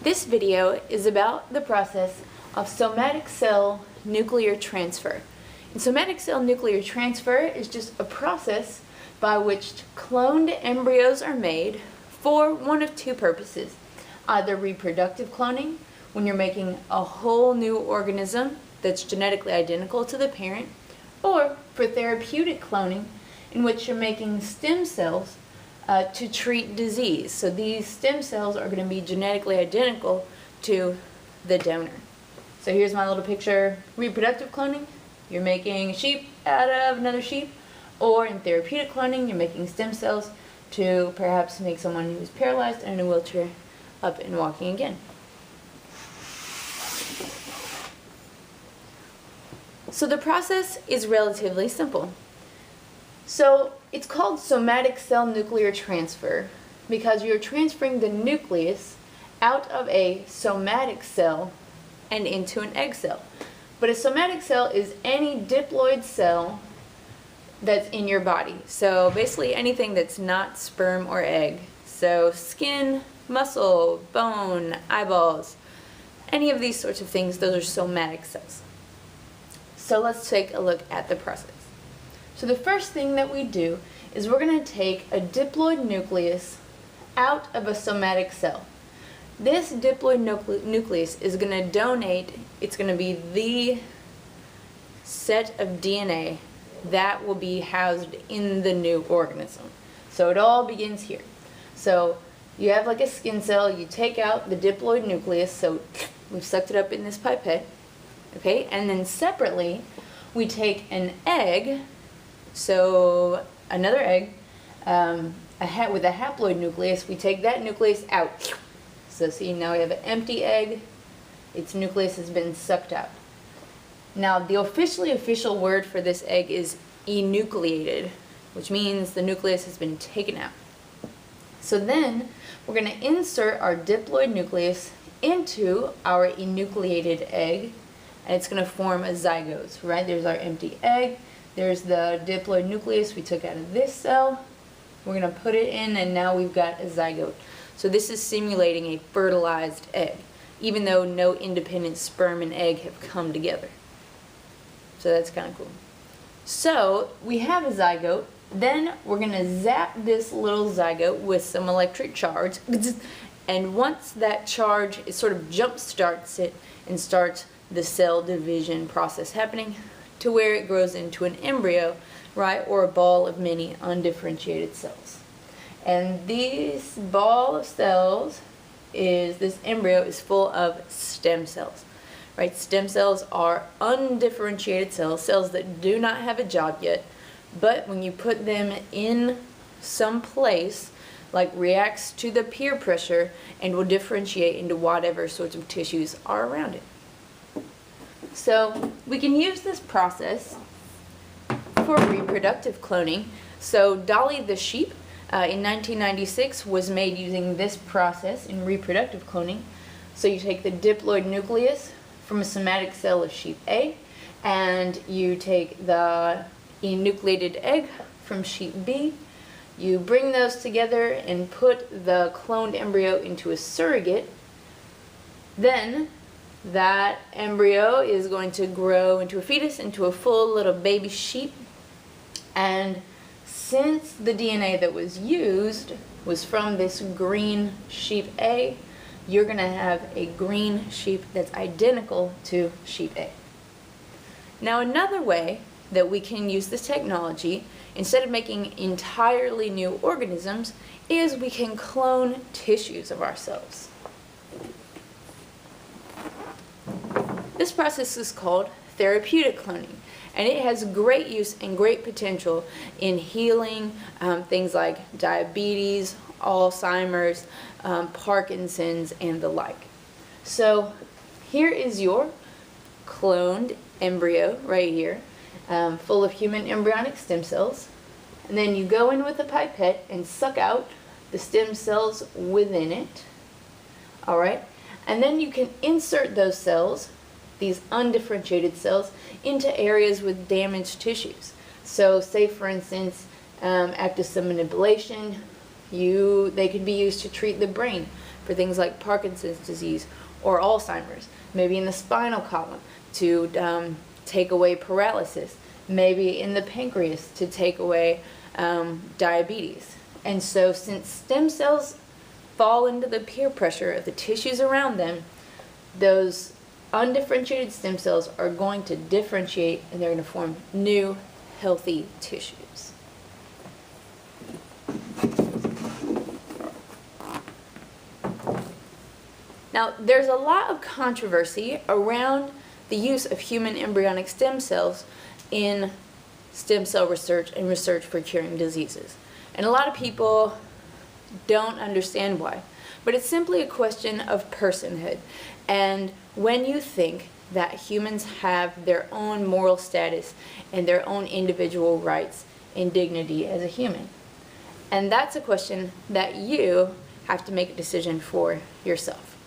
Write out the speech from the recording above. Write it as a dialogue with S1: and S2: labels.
S1: This video is about the process of somatic cell nuclear transfer. And somatic cell nuclear transfer is just a process by which cloned embryos are made for one of two purposes. Either reproductive cloning, when you're making a whole new organism that's genetically identical to the parent, or for therapeutic cloning, in which you're making stem cells to treat disease. So these stem cells are going to be genetically identical to the donor. So here's my little picture. Reproductive cloning, you're making a sheep out of another sheep, or in therapeutic cloning, you're making stem cells to perhaps make someone who's paralyzed and in a wheelchair up and walking again. So the process is relatively simple. So it's called somatic cell nuclear transfer because you're transferring the nucleus out of a somatic cell and into an egg cell. But a somatic cell is any diploid cell that's in your body. So basically anything that's not sperm or egg. So skin, muscle, bone, eyeballs, any of these sorts of things, those are somatic cells. So let's take a look at the process. So the first thing that we do is we're going to take a diploid nucleus out of a somatic cell. This diploid nucleus is going to donate, it's going to be the set of DNA that will be housed in the new organism. So it all begins here. So you have like a skin cell, you take out the diploid nucleus, so we've sucked it up in this pipette, okay, and then separately we take an egg, so another egg, with a haploid nucleus, we take that nucleus out. So see, now we have an empty egg, its nucleus has been sucked out. Now the official word for this egg is enucleated, which means the nucleus has been taken out. So then we're going to insert our diploid nucleus into our enucleated egg, and it's going to form a zygote, right? There's our empty egg, there's the diploid nucleus we took out of this cell, we're going to put it in, and now we've got a zygote. So this is simulating a fertilized egg, even though no independent sperm and egg have come together. So that's kind of cool. So we have a zygote, then we're going to zap this little zygote with some electric charge, and once that charge, it sort of jump starts it and starts the cell division process happening to where it grows into an embryo, right, or a ball of many undifferentiated cells. And this ball of cells this embryo is full of stem cells, right? Stem cells are undifferentiated cells, cells that do not have a job yet, but when you put them in some place, like reacts to the peer pressure and will differentiate into whatever sorts of tissues are around it. So we can use this process for reproductive cloning. So Dolly the sheep in 1996 was made using this process in reproductive cloning. So you take the diploid nucleus from a somatic cell of sheep A, and you take the enucleated egg from sheep B. You bring those together and put the cloned embryo into a surrogate. Then that embryo is going to grow into a fetus, into a full little baby sheep. And since the DNA that was used was from this green sheep A, you're going to have a green sheep that's identical to sheep A. Now another way that we can use this technology, instead of making entirely new organisms, is we can clone tissues of ourselves. This process is called therapeutic cloning, and it has great use and great potential in healing things like diabetes, Alzheimer's, Parkinson's, and the like. So here is your cloned embryo right here, full of human embryonic stem cells, and then you go in with a pipette and suck out the stem cells within it. Alright, and then you can insert those cells, these undifferentiated cells, into areas with damaged tissues. So say for instance, after some manipulation, They could be used to treat the brain for things like Parkinson's disease or Alzheimer's, maybe in the spinal column to take away paralysis, maybe in the pancreas to take away diabetes. And so since stem cells fall into the peer pressure of the tissues around them, those undifferentiated stem cells are going to differentiate and they're going to form new healthy tissues. Now, there's a lot of controversy around the use of human embryonic stem cells in stem cell research and research for curing diseases. And a lot of people don't understand why. But it's simply a question of personhood. And when you think that humans have their own moral status and their own individual rights and dignity as a human. And that's a question that you have to make a decision for yourself.